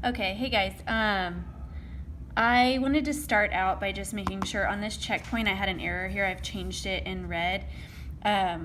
Okay, hey guys. I wanted to start out by just making sure on this checkpoint I had an error here. I've changed it in red. I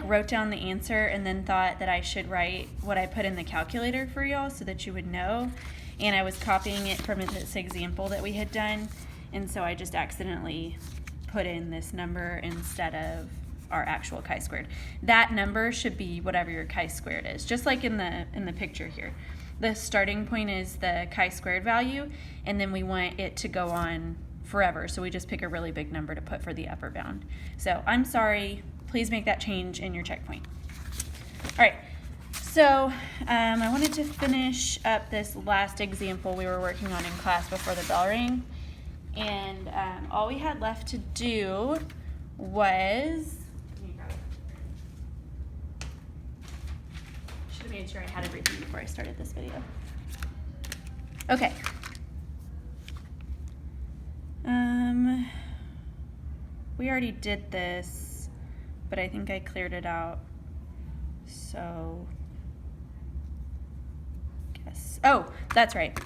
wrote down the answer and then thought that I should write what I put in the calculator for y'all so that you would know. And I was copying it from this example that we had done. And so I just accidentally put in this number instead of our actual chi-squared. That number should be whatever your chi-squared is, just like in the picture here. The starting point is the chi-squared value, and then we want it to go on forever, so we just pick a really big number to put for the upper bound. So I'm sorry, please make that change in your checkpoint. All right, so I wanted to finish up this last example we were working on in class before the bell rang, and all we had left to do was, should have made sure I had everything before I started this video. Okay. We already did this, but I think I cleared it out. So, oh, that's right.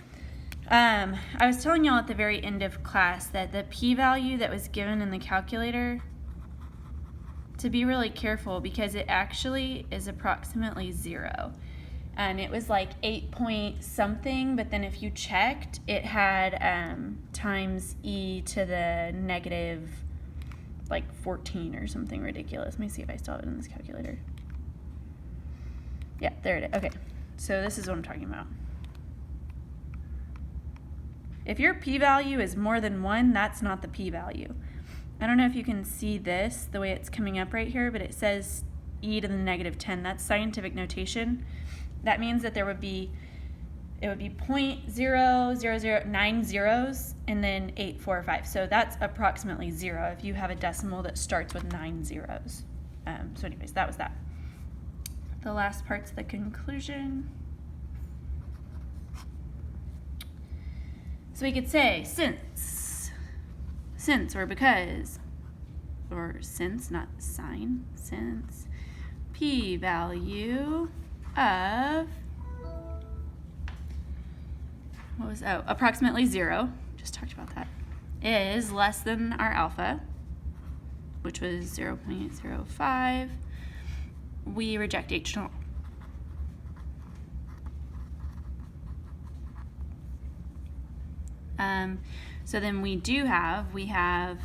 I was telling y'all at the very end of class that the p-value that was given in the calculator, to be really careful because it actually is approximately 0. And it was like 8 point something, but then if you checked, it had times e to the negative 14 or something ridiculous. Let me see if I still have it in this calculator. Yeah, there it is. Okay, so this is what I'm talking about. If your p-value is more than 1, that's not the p-value. I don't know if you can see this, the way it's coming up right here, but it says e to the negative 10. That's scientific notation. That means that it would be 0.0009 zeros and then 845. So that's approximately 0 if you have a decimal that starts with 9 zeros. So anyways, that was that. The last part's the conclusion. So we could say since or because, or since, not sign, since p-value of, approximately 0, just talked about that, is less than our alpha, which was 0.05, we reject H null. So then we have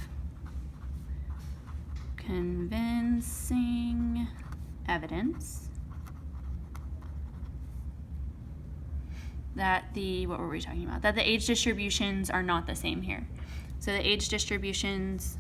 convincing evidence that what were we talking about? That the age distributions are not the same here. So the age distributions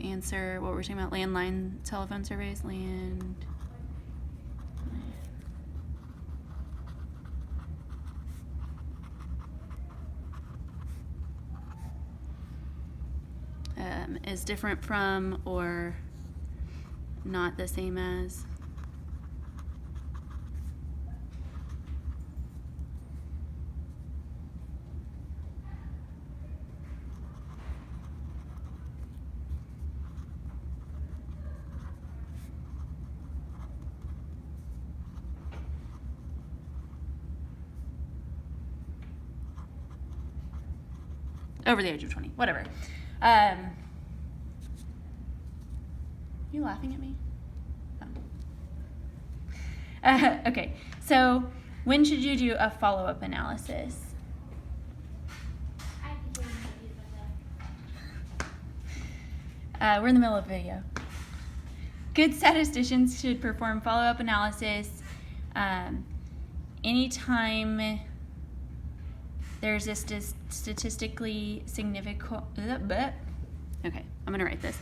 answer what we're talking about, landline telephone surveys, is different from or not the same as. Over the age of 20, whatever. You laughing at me? Oh. Okay, so when should you do a follow-up analysis? We're in the middle of a video. Good statisticians should perform follow-up analysis anytime there's a statistically significant, okay, I'm gonna write this.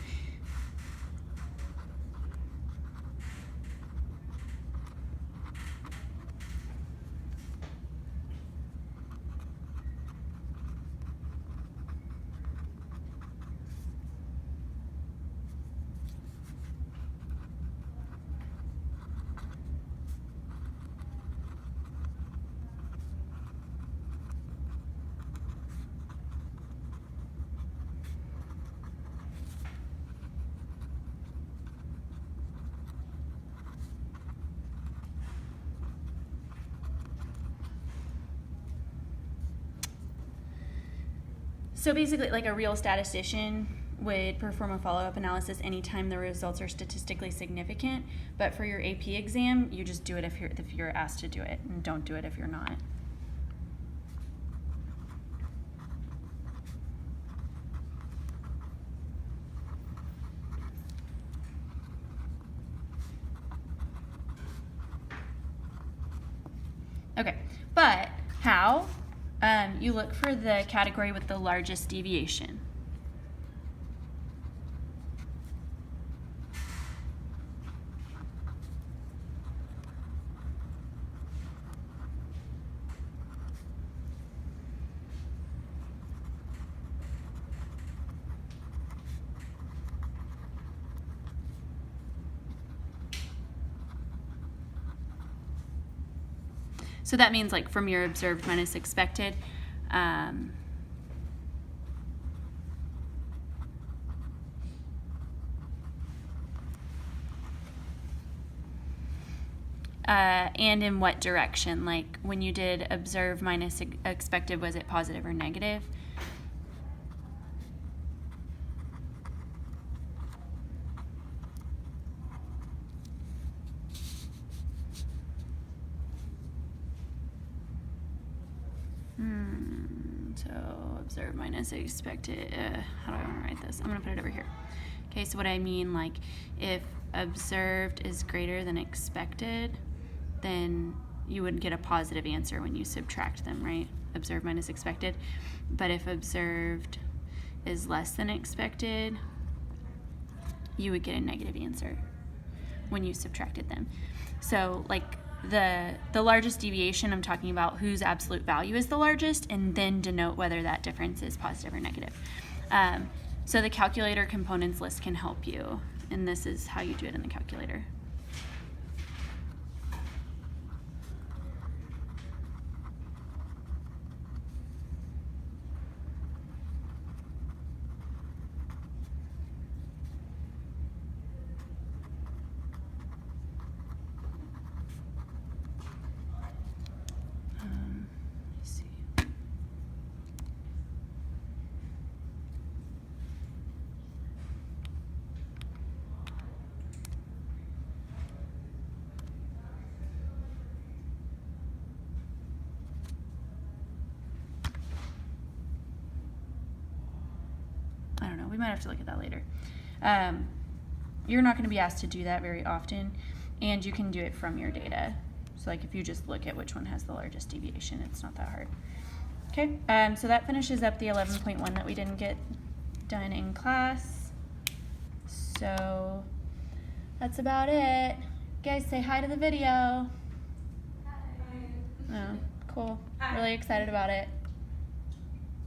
So basically, like a real statistician would perform a follow-up analysis anytime the results are statistically significant, but for your AP exam, you just do it if you're asked to do it, and don't do it if you're not. Okay, but how? You look for the category with the largest deviation. So that means like from your observed minus expected. And in what direction? Like when you did observed minus expected, was it positive or negative? So observed minus expected, how do I want to write this? I'm going to put it over here. Okay, so what I mean, like if observed is greater than expected, then you would get a positive answer when you subtract them, right? Observed minus expected. But if observed is less than expected, you would get a negative answer when you subtracted them. So like the largest deviation, I'm talking about whose absolute value is the largest, and then denote whether that difference is positive or negative. So the calculator components list can help you, and this is how you do it in the calculator. I don't know, we might have to look at that later. You're not going to be asked to do that very often, and you can do it from your data. So like if you just look at which one has the largest deviation, it's not that hard. Okay, so that finishes up the 11.1 that we didn't get done in class. So that's about it. Guys, say hi to the video. Hi. Oh, cool. Really excited about it.